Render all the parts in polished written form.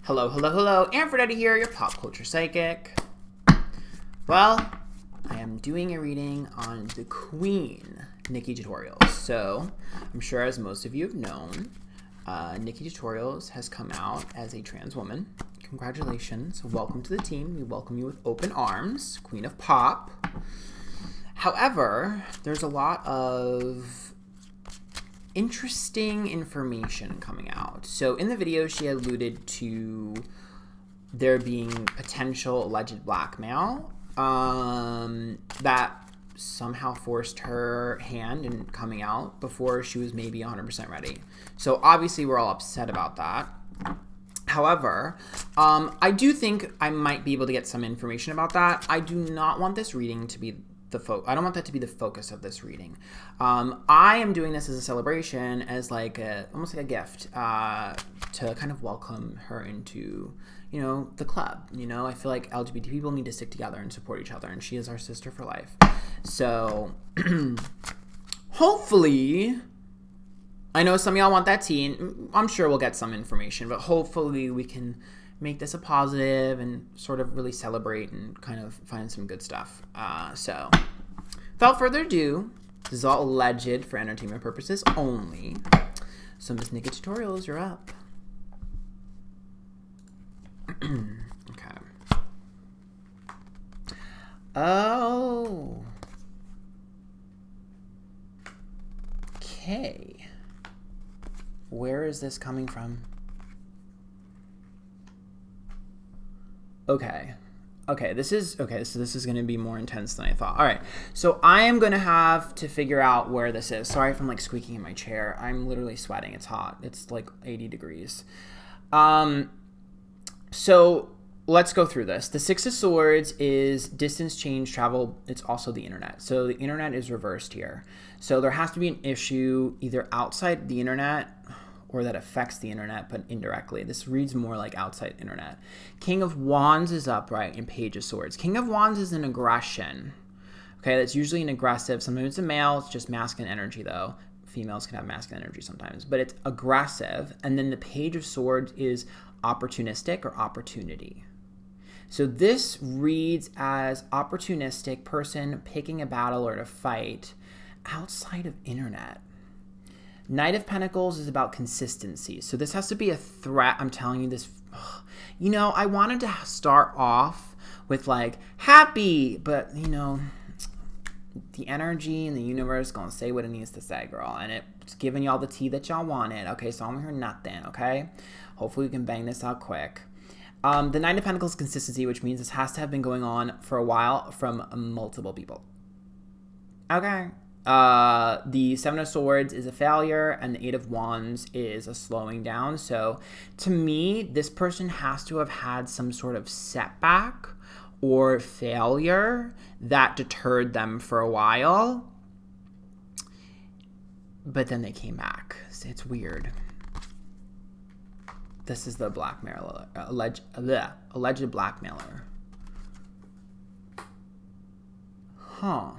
Hello, hello, hello. Antphrodite here, your pop culture psychic. Well, I am doing a reading on the Queen, NikkieTutorials. So, I'm sure as most of you have known, NikkieTutorials has come out as a trans woman. Congratulations. Welcome to the team. We welcome you with open arms, Queen of Pop. However, there's a lot of interesting information coming out. So in the video, she alluded to there being potential alleged blackmail that somehow forced her hand in coming out before she was maybe 100% ready. So obviously we're all upset about that. However, I do think I might be able to get some information about that. I do not want this reading to be I don't want that to be the focus of this reading. I am doing this as a celebration, as like almost like a gift to kind of welcome her into, the club. I feel like LGBT people need to stick together and support each other, and she is our sister for life. So hopefully, I know some of y'all want that tea, and I'm sure we'll get some information, but hopefully we can make this a positive and sort of really celebrate and kind of find some good stuff. So, without further ado, this is all alleged for entertainment purposes only. So, Miss NikkieTutorials, you're up. Okay. Oh. Okay. Where is this coming from? Okay, this is going to be more intense than I thought. All right, so I am going to have to figure out where this is. Sorry if I'm like squeaking in my chair. I'm literally sweating. It's hot. It's like 80 degrees. So let's go through this. The Six of Swords is distance, change, travel. It's also the internet. So the internet is reversed here. So there has to be an issue either outside the internet or that affects the internet, but indirectly. This reads more like outside internet. King of Wands is upright in Page of Swords. King of Wands is an aggression. Okay, that's usually an aggressive. Sometimes it's a male, it's just masculine energy though. Females can have masculine energy sometimes, but it's aggressive. And then the Page of Swords is opportunistic or opportunity. So this reads as opportunistic person picking a battle or to fight outside of internet. Knight of Pentacles is about consistency. So this has to be a threat. I'm telling you this. I wanted to start off with like happy, but the energy in the universe going to say what it needs to say, girl. And it's giving y'all the tea that y'all wanted. Okay, so I'm here nothing, okay? Hopefully we can bang this out quick. The Knight of Pentacles is consistency, which means this has to have been going on for a while from multiple people. Okay. The Seven of Swords is a failure, and the Eight of Wands is a slowing down. So to me, this person has to have had some sort of setback or failure that deterred them for a while, but then they came back. It's weird. This is the blackmailer, alleged blackmailer. Huh.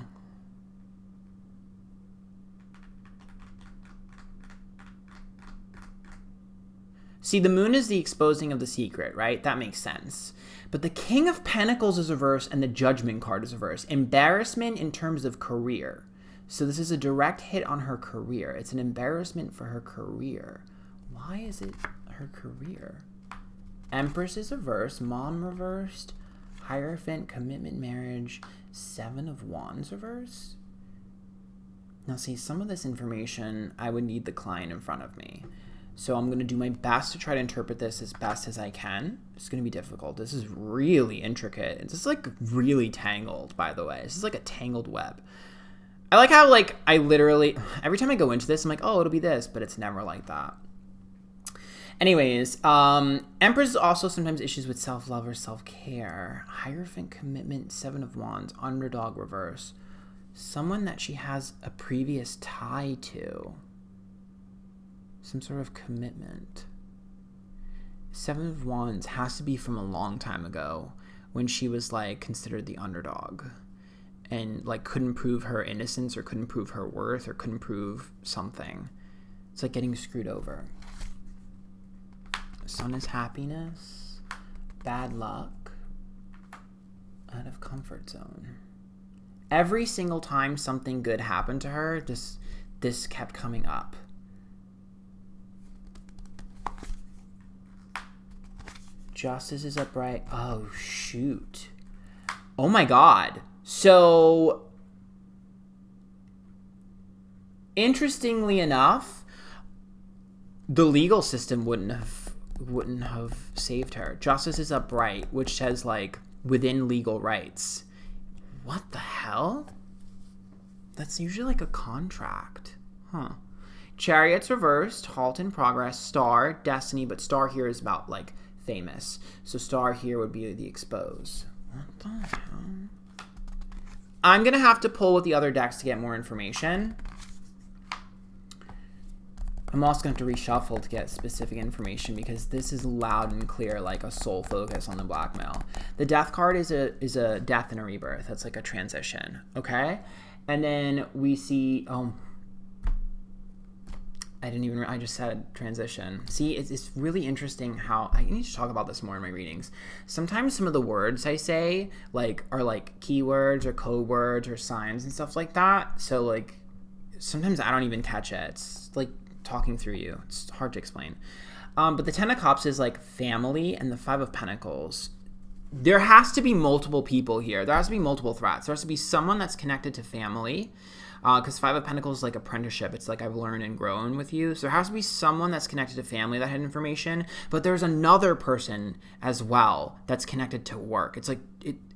See, the moon is the exposing of the secret, right? That makes sense. But the King of Pentacles is reversed and the Judgment card is reversed. Embarrassment in terms of career. So this is a direct hit on her career. It's an embarrassment for her career. Why is it her career? Empress is reversed. Mom reversed. Hierophant, commitment, marriage. Seven of Wands reversed. Now see, some of this information, I would need the client in front of me. So I'm going to do my best to try to interpret this as best as I can. It's going to be difficult. This is really intricate. This is like really tangled, by the way. This is like a tangled web. I like how I literally, every time I go into this, I'm like, oh, it'll be this, but it's never like that. Anyways, Empress is also sometimes issues with self-love or self-care. Hierophant, commitment, Seven of Wands, underdog reverse. Someone that she has a previous tie to. Some sort of commitment. Seven of Wands has to be from a long time ago when she was considered the underdog and couldn't prove her innocence or couldn't prove her worth or couldn't prove something. It's like getting screwed over. Sun is happiness. Bad luck. Out of comfort zone. Every single time something good happened to her, this kept coming up. Justice is upright. Oh, shoot. Oh my God. So, interestingly enough, the legal system wouldn't have saved her. Justice is upright, which says like within legal rights. What the hell? That's usually like a contract. Huh. Chariot's reversed, halt in progress, star, destiny, but star here is about like famous. So star here would be the expose. What the hell? I'm going to have to pull with the other decks to get more information. I'm also going to have to reshuffle to get specific information because this is loud and clear, like a sole focus on the blackmail. The death card is a death and a rebirth. That's like a transition, okay? And then we see, I just said transition. See, it's really interesting how, I need to talk about this more in my readings. Sometimes some of the words I say are like keywords or code words or signs and stuff like that. So like, sometimes I don't even catch it. It's like talking through you. It's hard to explain. But the Ten of Cups is like family, and the Five of Pentacles. There has to be multiple people here. There has to be multiple threats. There has to be someone that's connected to family. Because Five of Pentacles is like apprenticeship. It's like I've learned and grown with you. So there has to be someone that's connected to family that had information. But there's another person as well that's connected to work. It's like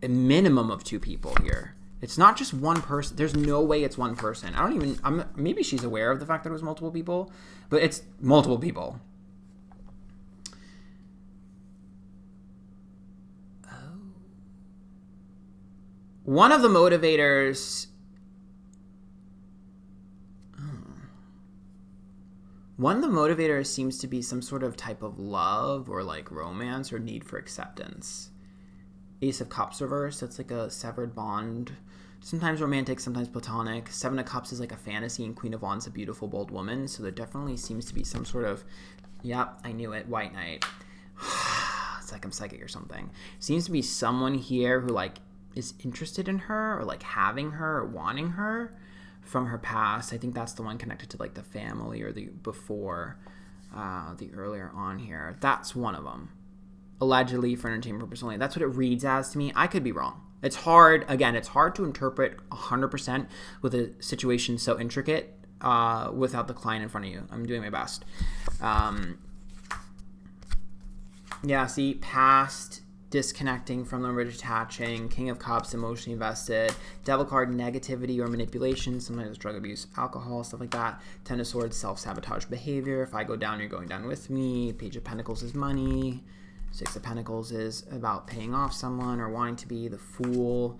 a minimum of 2 people here. It's not just one person. There's no way it's one person. Maybe she's aware of the fact that it was multiple people. But it's multiple people. Oh. One of the motivators... One of the motivators seems to be some sort of type of love or like romance or need for acceptance. Ace of Cups reversed, that's like a severed bond. Sometimes romantic, sometimes platonic. Seven of Cups is like a fantasy, and Queen of Wands a beautiful, bold woman. So there definitely seems to be some sort of, yep, I knew it, White Knight. It's like I'm psychic or something. Seems to be someone here who like is interested in her or like having her or wanting her from her past. I think that's the one connected to like the family or the before, the earlier on here. That's one of them. Allegedly for entertainment purpose only. That's what it reads as to me. I could be wrong. It's hard. Again, it's hard to interpret 100% with a situation so intricate without the client in front of you. I'm doing my best. Yeah, see, past, disconnecting from them or detaching, King of Cups, emotionally invested, Devil card, negativity or manipulation, sometimes drug abuse, alcohol, stuff like that. Ten of Swords, self-sabotage behavior. If I go down, you're going down with me. Page of Pentacles is money. Six of Pentacles is about paying off someone or wanting to be the fool.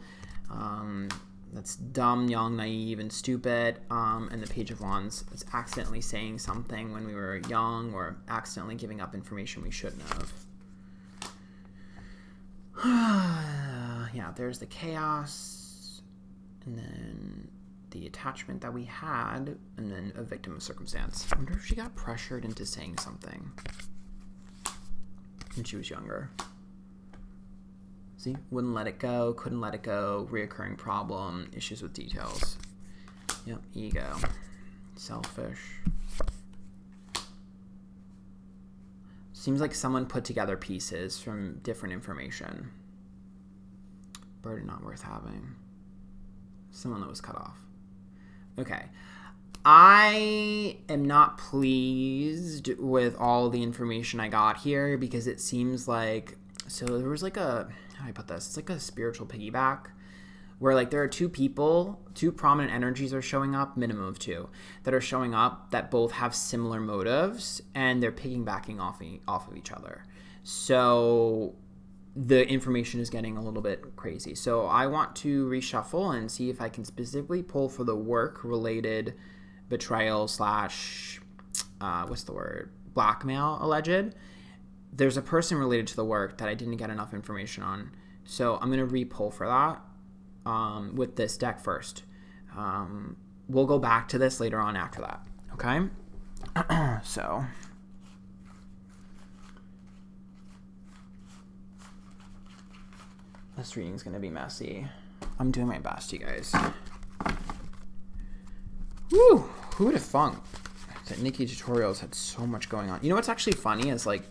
That's dumb, young, naive, and stupid. And the Page of Wands is accidentally saying something when we were young or accidentally giving up information we shouldn't have. Yeah, there's the chaos, and then the attachment that we had, and then a victim of circumstance. I wonder if she got pressured into saying something when she was younger. See, wouldn't let it go, couldn't let it go, reoccurring problem, issues with details. Yep, ego, selfish. Seems like someone put together pieces from different information. Burden not worth having. Someone that was cut off. Okay. I am not pleased with all the information I got here because it seems like, so there was like a, how do I put this? It's like a spiritual piggyback where like there are 2 people, 2 prominent energies are showing up, minimum of 2, that are showing up that both have similar motives and they're piggybacking off of each other. So the information is getting a little bit crazy. So I want to reshuffle and see if I can specifically pull for the work-related betrayal slash, what's the word? Blackmail alleged. There's a person related to the work that I didn't get enough information on. So I'm going to re-pull for that. With this deck first. We'll go back to this later on after that. Okay? So, this reading's going to be messy. I'm doing my best, you guys. Woo! Who would have thunk that NikkieTutorials had so much going on? You know what's actually funny is, like,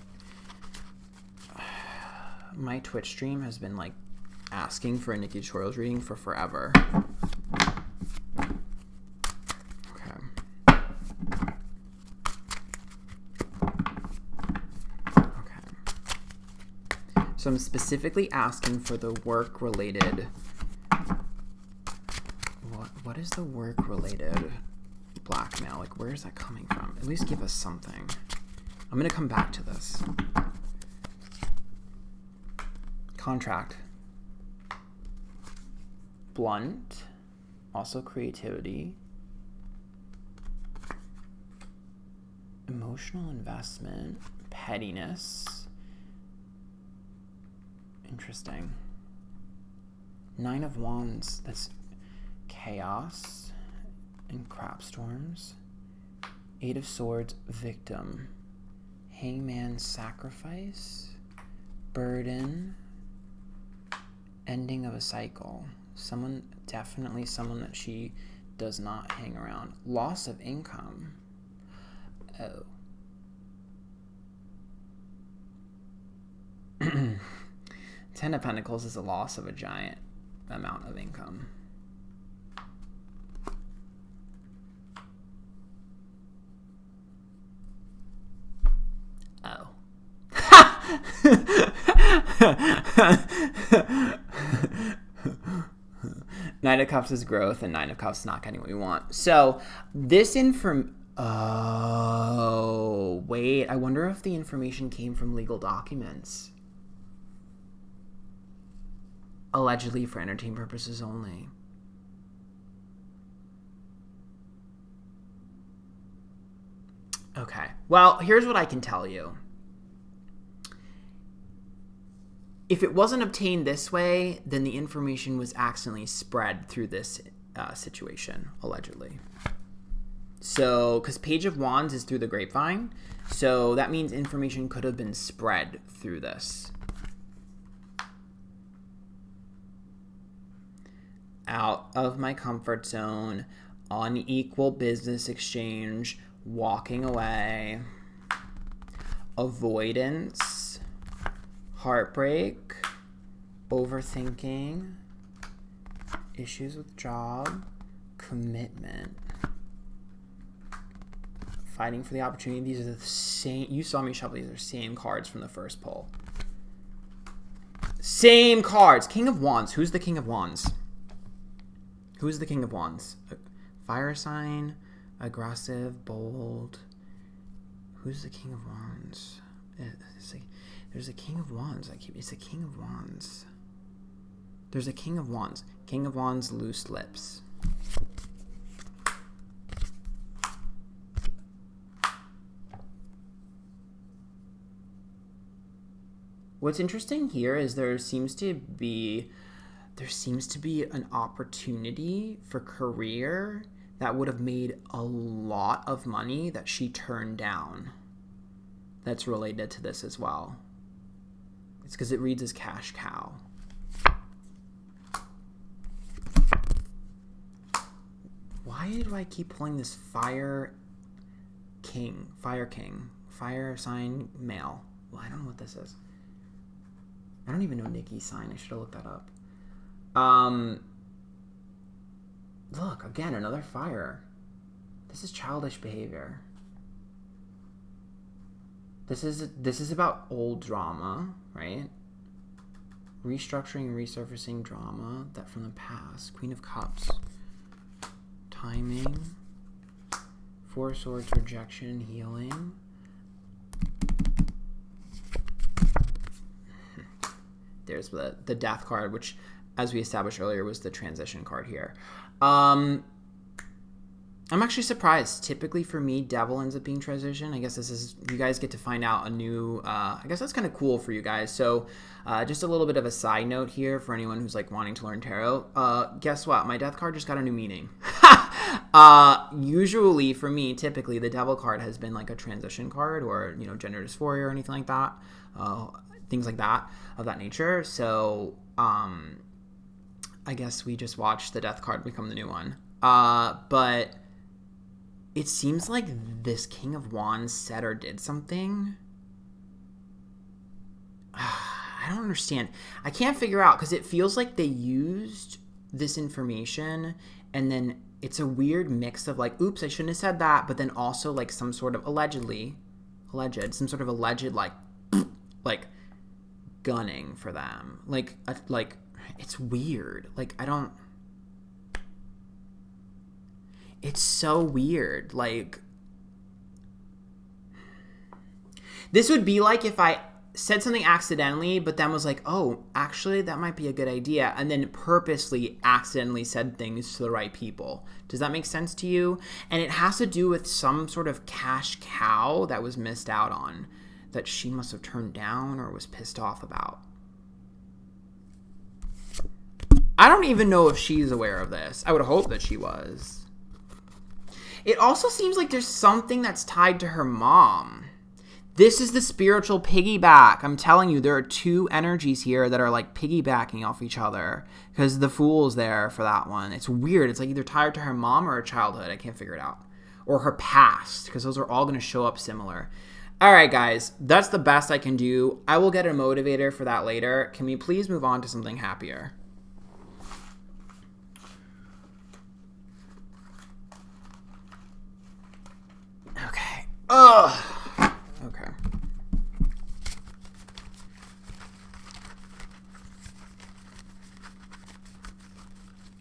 my Twitch stream has been, like, asking for a NikkieTutorials reading for forever. So I'm specifically asking for the work-related. What is the work-related blackmail? Like, where is that coming from? At least give us something. I'm gonna come back to this. Contract. Blunt. Also creativity. Emotional investment. Pettiness. Interesting. 9 of Wands, that's chaos and crap storms. 8 of Swords, victim. Hangman, sacrifice. Burden. Ending of a cycle. Definitely someone that she does not hang around. Loss of income. Oh. 10 of Pentacles is a loss of a giant amount of income. Oh. Nine of Cups is growth, and Nine of Cups is not getting what we want. So this oh, wait. I wonder if the information came from legal documents. Allegedly for entertainment purposes only. Okay. Well, here's what I can tell you. If it wasn't obtained this way, then the information was accidentally spread through this situation, allegedly. So, because Page of Wands is through the grapevine, so that means information could have been spread through this. Out of my comfort zone, unequal business exchange, walking away, avoidance, heartbreak, overthinking, issues with job, commitment, fighting for the opportunity. These are the same. You saw me shuffle. These are the same cards from the first pull. Same cards. King of Wands. Who's the King of Wands? Who's the King of Wands? Fire sign, aggressive, bold. Who's the King of Wands? There's a King of Wands. It's a King of Wands. There's a King of Wands. King of Wands, loose lips. What's interesting here is there seems to be an opportunity for career that would have made a lot of money that she turned down. That's related to this as well. It's because it reads as cash cow. Why do I keep pulling this fire king, fire sign male? Well, I don't know what this is. I don't even know Nikkie's sign. I should have looked that up. Look, again, another fire. This is childish behavior. This is about old drama, right? Restructuring, resurfacing drama that from the past. Queen of Cups. Timing. Four of Swords, rejection, healing. There's the Death card, which, as we established earlier, was the transition card here. I'm actually surprised. Typically for me, Devil ends up being transition. I guess this is, you guys get to find out a new, I guess that's kind of cool for you guys. So just a little bit of a side note here for anyone who's like wanting to learn tarot. Guess what? My Death card just got a new meaning. Usually for me, typically the Devil card has been like a transition card or, you know, gender dysphoria or anything like that. things like that, of that nature. So I guess we just watched the death card become the new one. But it seems like this King of Wands said or did something. I don't understand. I can't figure out, because it feels like they used this information and then it's a weird mix of like, oops, I shouldn't have said that, but then also like some sort of alleged like gunning for them. Like it's weird. Like it's so weird. Like, this would be like if I said something accidentally, but then was like, oh, actually, that might be a good idea, and then purposely accidentally said things to the right people. Does that make sense to you? And it has to do with some sort of cash cow that was missed out on, that she must have turned down or was pissed off about. I don't even know if she's aware of this. I would hope that she was. It also seems like there's something that's tied to her mom. This is the spiritual piggyback. I'm telling you, there are two energies here that are like piggybacking off each other, because the Fool's there for that one. It's weird. It's like either tied to her mom or her childhood. I can't figure it out. Or her past, because those are all going to show up similar. All right, guys, that's the best I can do. I will get a motivator for that later. Can we please move on to something happier? Okay. Ugh. Okay.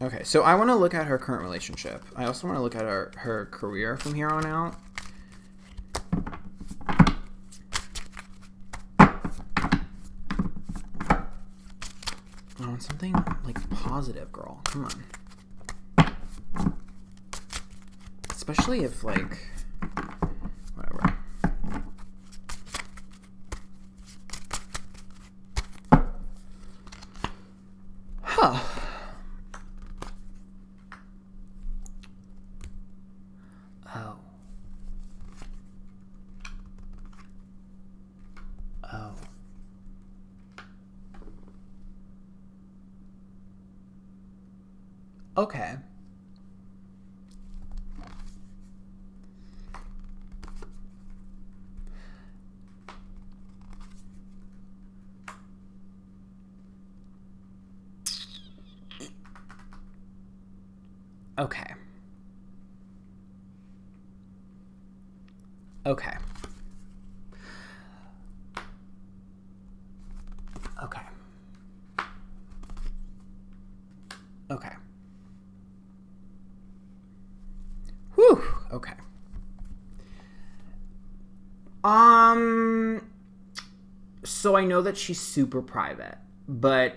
Okay, so I want to look at her current relationship. I also want to look at her career from here on out. I want something like positive, girl. Come on. Especially if like... whatever. Huh. Oh. Oh. Okay. Okay. Okay. Okay. Okay. Whew. Okay. So I know that she's super private, but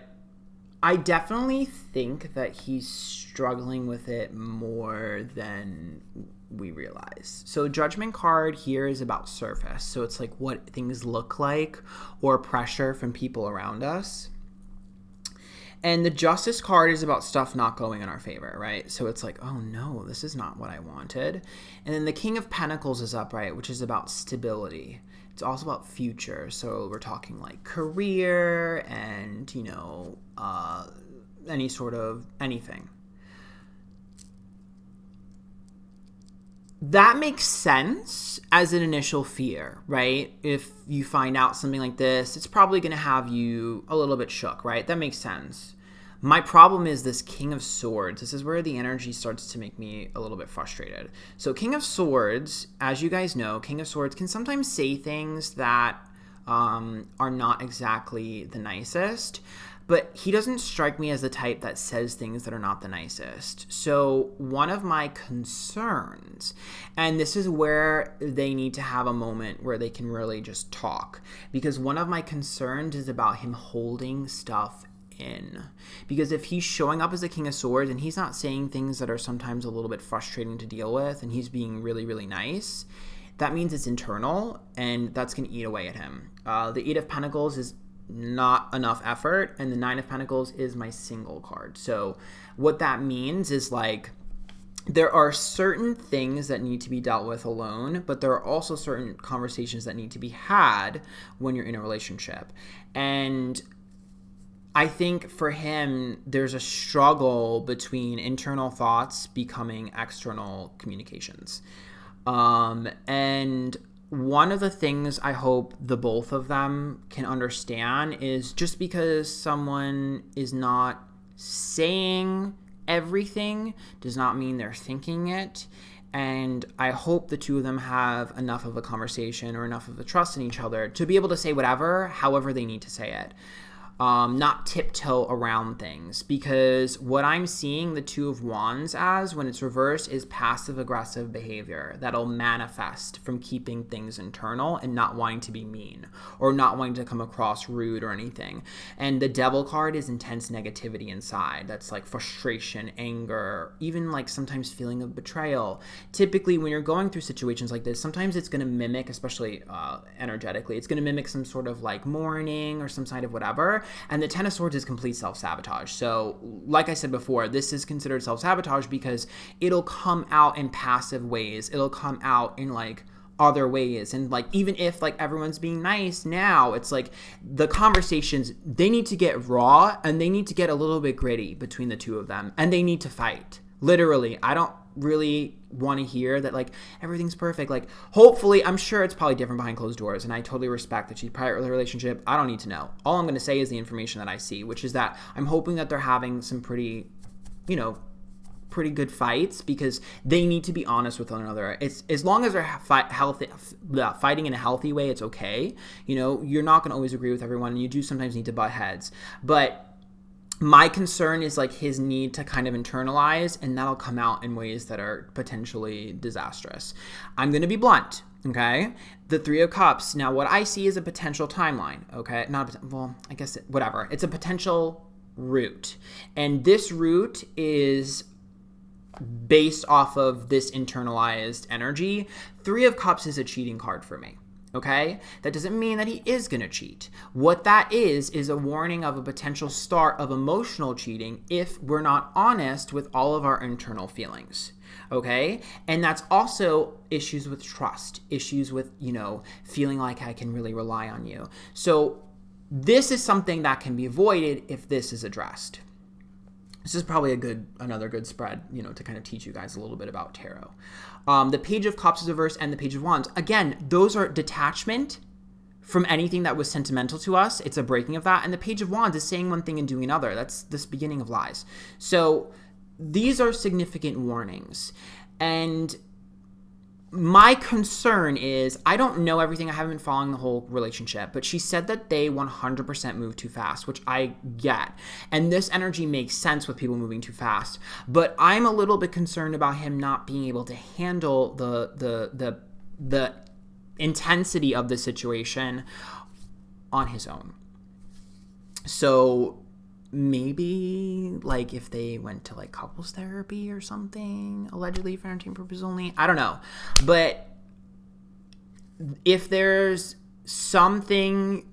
I definitely think that he's struggling with it more than we realize. So Judgment card here is about surface. So it's like what things look like or pressure from people around us. And the Justice card is about stuff not going in our favor, right? So it's like, oh no, this is not what I wanted. And then the King of Pentacles is upright, which is about stability. It's also about future. So we're talking like career and, you know, any sort of anything. That makes sense as an initial fear, right? If you find out something like this, it's probably going to have you a little bit shook, right? That makes sense. My problem is this King of Swords. This is where the energy starts to make me a little bit frustrated. So King of Swords, as you guys know, King of Swords can sometimes say things that are not exactly the nicest. But he doesn't strike me as the type that says things that are not the nicest. So one of my concerns, and this is where they need to have a moment where they can really just talk, because one of my concerns is about him holding stuff in. Because if he's showing up as the King of Swords and he's not saying things that are sometimes a little bit frustrating to deal with, and he's being really, really nice, that means it's internal, and that's going to eat away at him. The Eight of Pentacles is not enough effort, and the Nine of Pentacles is my single card. So what that means is like there are certain things that need to be dealt with alone, but there are also certain conversations that need to be had when you're in a relationship. And I think for him, there's a struggle between internal thoughts becoming external communications. And one of the things I hope the both of them can understand is just because someone is not saying everything does not mean they're thinking it. And I hope the two of them have enough of a conversation or enough of a trust in each other to be able to say whatever, however they need to say it. Not tiptoe around things, because what I'm seeing the Two of Wands as when it's reversed is passive-aggressive behavior that'll manifest from keeping things internal and not wanting to be mean or not wanting to come across rude or anything. And the Devil card is intense negativity inside. That's like frustration, anger, even like sometimes feeling of betrayal. Typically, when you're going through situations like this, sometimes it's going to mimic, especially energetically, it's going to mimic some sort of like mourning or some side of whatever. And the Ten of Swords is complete self-sabotage. So, like I said before, this is considered self-sabotage because it'll come out in passive ways. It'll come out in, like, other ways. And, like, even if, like, everyone's being nice now, it's like the conversations, they need to get raw and they need to get a little bit gritty between the two of them. And they need to fight. Literally. I don't really want to hear that like everything's perfect. Like hopefully, I'm sure it's probably different behind closed doors, and I totally respect that she's private with her relationship. I don't need to know. All I'm going to say is the information that I see, which is that I'm hoping that they're having some pretty good fights, because they need to be honest with one another. It's as long as they're fighting in a healthy way, it's okay. You're not going to always agree with everyone, and you do sometimes need to butt heads, but my concern is like his need to kind of internalize, and that'll come out in ways that are potentially disastrous. I'm going to be blunt, okay? The Three of Cups. Now, what I see is a potential timeline, okay? Whatever. It's a potential route. And this route is based off of this internalized energy. Three of Cups is a cheating card for me. Okay? That doesn't mean that he is going to cheat. What that is a warning of a potential start of emotional cheating if we're not honest with all of our internal feelings. Okay? And that's also issues with trust, issues with, feeling like I can really rely on you. So this is something that can be avoided if this is addressed. This is probably another good spread, to kind of teach you guys a little bit about tarot. The Page of Cups is reversed and the Page of Wands. Again, those are detachment from anything that was sentimental to us. It's a breaking of that. And the Page of Wands is saying one thing and doing another. That's this beginning of lies. So these are significant warnings. And my concern is, I don't know everything. I haven't been following the whole relationship, but she said that they 100% move too fast, which I get. And this energy makes sense with people moving too fast. But I'm a little bit concerned about him not being able to handle the intensity of the situation on his own. So maybe like if they went to like couples therapy or something, allegedly for entertainment purposes only, I don't know. But if there's something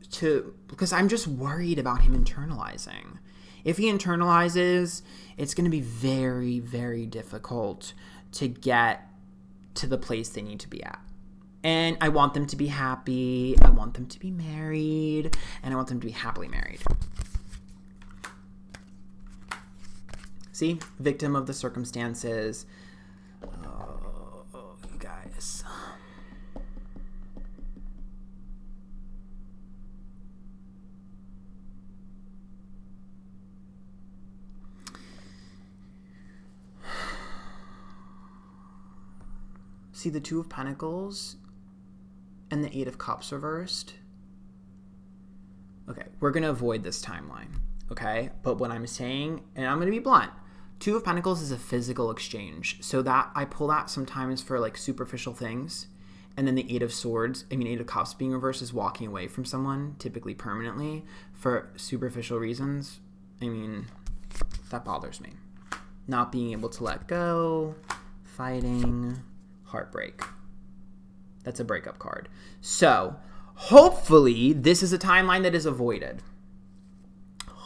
because I'm just worried about him internalizing. If he internalizes, it's going to be very, very difficult to get to the place they need to be at. And I want them to be happy. I want them to be married. And I want them to be happily married. See? Victim of the circumstances. Oh, you guys. See the Two of Pentacles and the Eight of Cups reversed? Okay, we're going to avoid this timeline, okay? But what I'm saying, and I'm going to be blunt, Two of Pentacles is a physical exchange. So that I pull that sometimes for like superficial things. And then the Eight of Cups being reversed is walking away from someone, typically permanently, for superficial reasons. That bothers me. Not being able to let go, fighting, heartbreak. That's a breakup card. So hopefully this is a timeline that is avoided.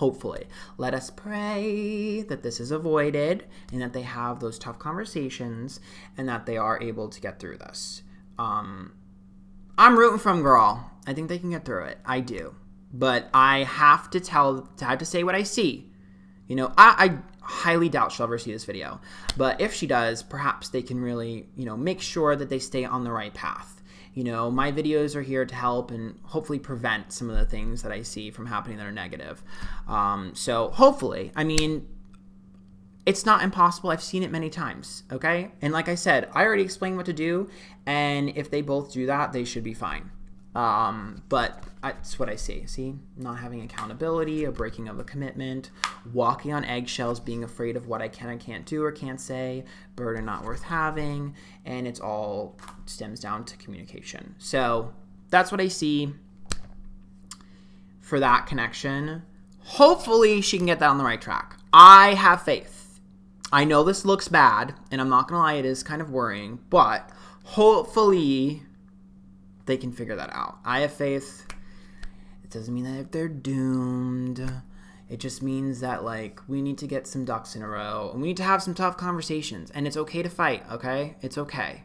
Hopefully. Let us pray that this is avoided and that they have those tough conversations and that they are able to get through this. I'm rooting for them, girl. I think they can get through it. I do. But I have to say what I see. You know, I highly doubt she'll ever see this video. But if she does, perhaps they can really, you know, make sure that they stay on the right path. You know, my videos are here to help and hopefully prevent some of the things that I see from happening that are negative. So hopefully, I mean, it's not impossible. I've seen it many times, okay? And like I said, I already explained what to do, and if they both do that, they should be fine. But that's what I see. See, not having accountability, a breaking of a commitment, walking on eggshells, being afraid of what I can and can't do or can't say, burden not worth having, and it's all stems down to communication. So that's what I see for that connection. Hopefully she can get that on the right track. I have faith. I know this looks bad, and I'm not gonna lie, it is kind of worrying, but hopefully they can figure that out. I have faith. It doesn't mean that they're doomed. It just means that, like, we need to get some ducks in a row, and we need to have some tough conversations, and it's okay to fight, okay? It's okay.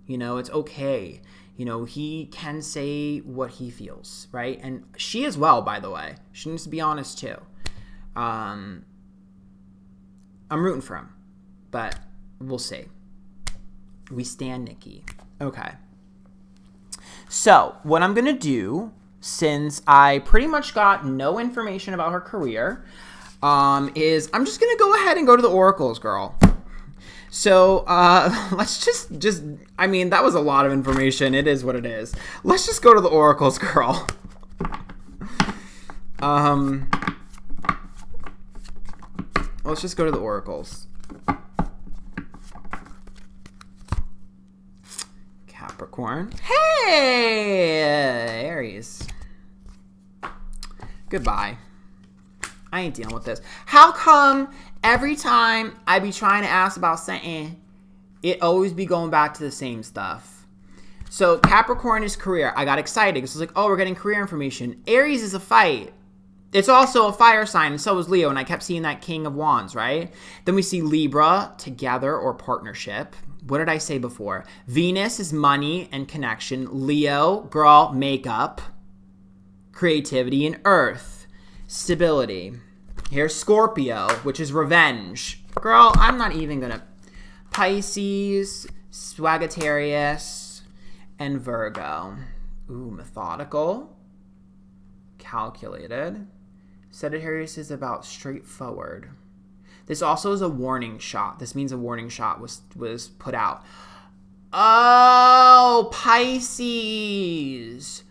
You know, it's okay. You know, he can say what he feels, right? And she as well, by the way. She needs to be honest, too. I'm rooting for him, but we'll see. We stand Nikki. Okay. So, what I'm going to do, since I pretty much got no information about her career, is I'm just going to go ahead and go to the oracles, girl. So, let's just, I mean, that was a lot of information. It is what it is. Let's just go to the oracles, girl. Let's just go to the oracles. Capricorn. Hey, Aries. Goodbye. I ain't dealing with this. How come every time I be trying to ask about something, it always be going back to the same stuff? So Capricorn is career. I got excited because it's like, oh, we're getting career information. Aries is a fight. It's also a fire sign, and so is Leo, and I kept seeing that King of Wands, right? Then we see Libra, together or partnership. What did I say before? Venus is money and connection. Leo, girl, makeup, creativity, and Earth, stability. Here's Scorpio, which is revenge. Girl, I'm not even gonna... Pisces, Sagittarius, and Virgo. Ooh, methodical, calculated. Sagittarius is about straightforward. This also is a warning shot. This means a warning shot was put out. Oh, Pisces.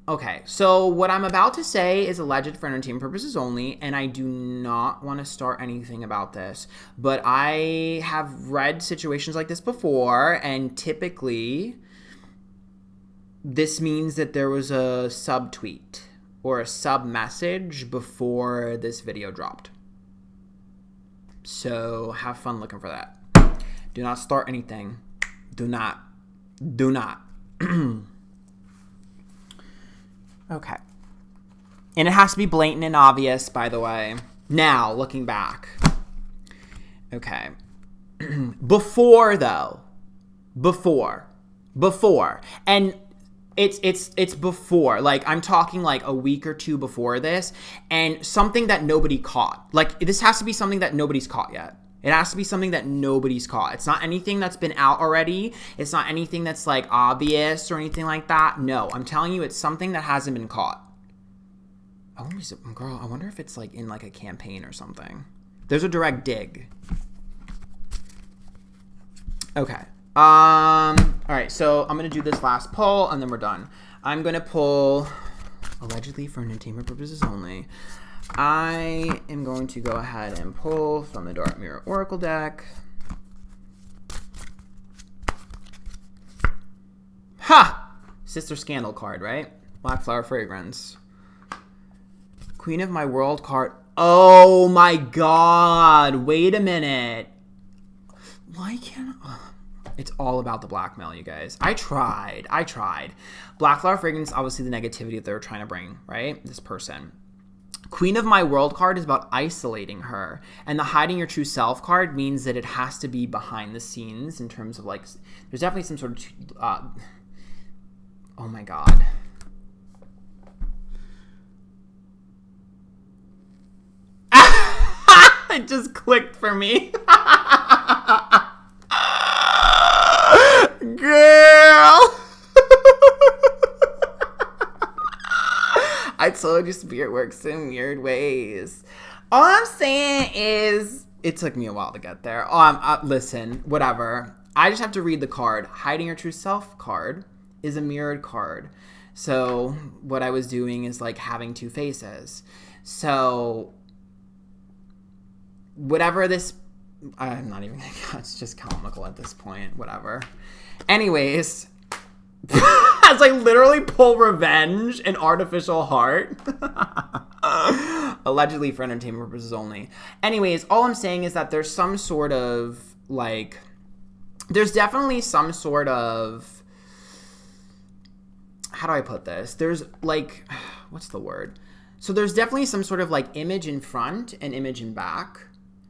Okay, so what I'm about to say is alleged for entertainment purposes only, and I do not want to start anything about this. But I have read situations like this before, and typically this means that there was a subtweet or a sub-message before this video dropped. So have fun looking for that. Do not start anything. Do not. Do not. Okay. And it has to be blatant and obvious, by the way. Now, looking back. Okay. Before, though. Before. And it's before. Like, I'm talking like a week or two before this. And something that nobody caught. Like, this has to be something that nobody's caught yet. It has to be something that nobody's caught. It's not anything that's been out already. It's not anything that's like obvious or anything like that. No, I'm telling you, it's something that hasn't been caught. Girl, I wonder if it's like in like a campaign or something. There's a direct dig. Okay. All right, so I'm going to do this last pull and then we're done. I'm going to pull, allegedly for entertainment purposes only, I am going to go ahead and pull from the Dark Mirror Oracle deck. Ha! Sister Scandal card, right? Black Flower Fragrance. Queen of My World card. Oh my god! Wait a minute. Why can't... It's all about the blackmail, you guys. I tried. Black Flower Fragrance, obviously the negativity that they were trying to bring, right? This person. Queen of My World card is about isolating her. And the Hiding Your True Self card means that it has to be behind the scenes in terms of like, there's definitely some sort of, oh my God. It just clicked for me. Girl. I told you spirit works in weird ways. All I'm saying is, it took me a while to get there. Listen, whatever. I just have to read the card. Hiding Your True Self card is a mirrored card. So what I was doing is like having two faces. So whatever this, I'm not even gonna, it's just comical at this point, whatever. Anyways, as I literally pull revenge and artificial heart. Allegedly for entertainment purposes only. Anyways, all I'm saying is that there's some sort of, like, there's definitely some sort of, how do I put this? There's, like, what's the word? So there's definitely some sort of, like, image in front and image in back.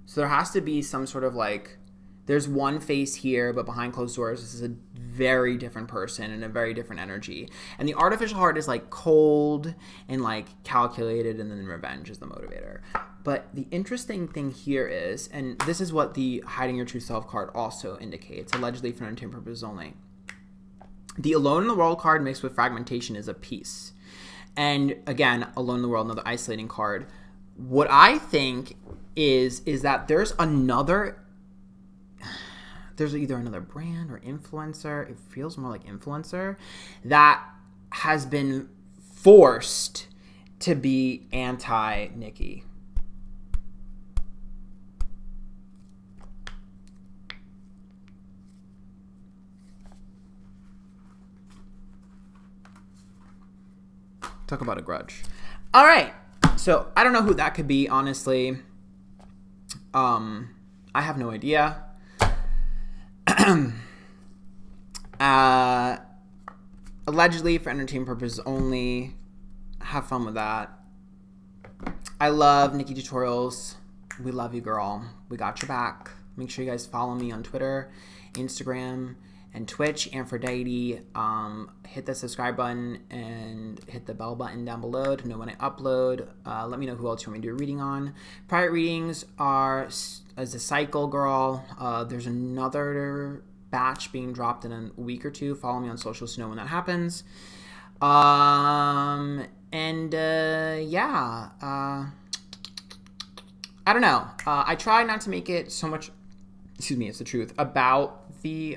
So there has to be some sort of, like, there's one face here, but behind closed doors, this is a very different person and a very different energy. And the artificial heart is like cold and like calculated, and then revenge is the motivator. But the interesting thing here is, and this is what the Hiding Your True Self card also indicates, allegedly for entertainment purposes only. The Alone in the World card mixed with fragmentation is a piece. And again, Alone in the World, another isolating card. What I think is that there's either another brand or influencer, it feels more like influencer, that has been forced to be anti-Nikkie. Talk about a grudge. All right. So I don't know who that could be, honestly. I have no idea. Allegedly for entertainment purposes only. Have fun with that. I love NikkieTutorials. We love you, girl. We got your back. Make sure you guys follow me on Twitter, Instagram, and Twitch, Antphrodite. Hit the subscribe button and hit the bell button down below to know when I upload. Let me know who else you want me to do a reading on. Private readings are as a cycle, girl. There's another batch being dropped in a week or two. Follow me on socials to know when that happens. Yeah. I don't know. I try not to make it so much, excuse me, it's the truth, about the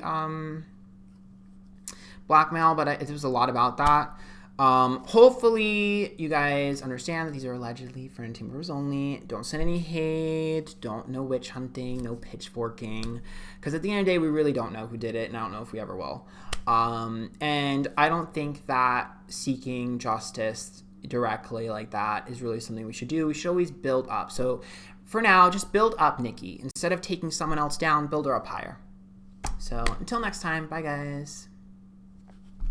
blackmail, but it was a lot about that. Hopefully you guys understand that these are allegedly for entertainment purposes only. Don't send any hate. Don't no witch hunting, no pitchforking, because at the end of the day, we really don't know who did it, and I don't know if we ever will. And I don't think that seeking justice directly like that is really something we should do. We should always build up. So for now, just build up Nikkie. Instead of taking someone else down, build her up higher. So until next time, bye guys.